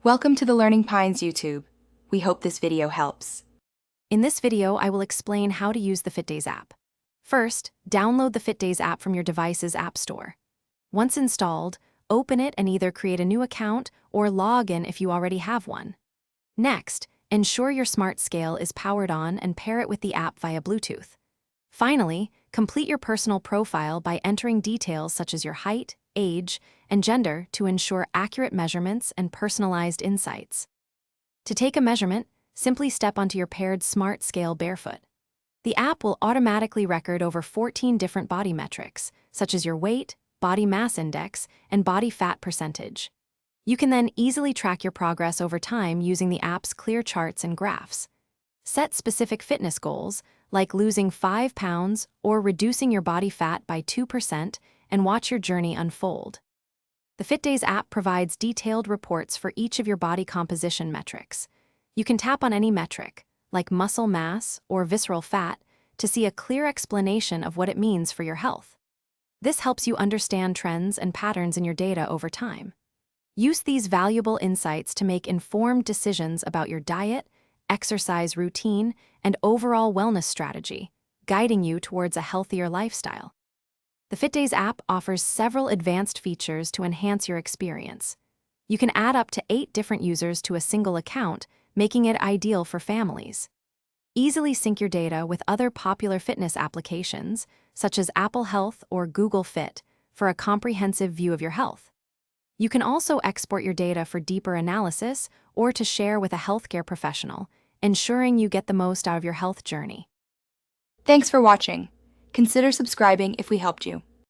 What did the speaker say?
Welcome to the Learning Pines YouTube. We hope this video helps. In this video, I will explain how to use the Fitdays app. First, download the Fitdays app from your device's app store. Once installed, open it and either create a new account or log in if you already have one. Next, ensure your smart scale is powered on and pair it with the app via Bluetooth. Finally, complete your personal profile by entering details such as your height, age, and gender to ensure accurate measurements and personalized insights. To take a measurement, simply step onto your paired smart scale barefoot. The app will automatically record over 14 different body metrics, such as your weight, body mass index, and body fat percentage. You can then easily track your progress over time using the app's clear charts and graphs. Set specific fitness goals, like losing 5 pounds or reducing your body fat by 2%, and watch your journey unfold. The Fitdays app provides detailed reports for each of your body composition metrics. You can tap on any metric, like muscle mass or visceral fat, to see a clear explanation of what it means for your health. This helps you understand trends and patterns in your data over time. Use these valuable insights to make informed decisions about your diet, exercise routine, and overall wellness strategy, guiding you towards a healthier lifestyle. The Fitdays app offers several advanced features to enhance your experience. You can add up to 8 different users to a single account, making it ideal for families. Easily sync your data with other popular fitness applications, such as Apple Health or Google Fit, for a comprehensive view of your health. You can also export your data for deeper analysis or to share with a healthcare professional, ensuring you get the most out of your health journey. Thanks for watching. Consider subscribing if we helped you.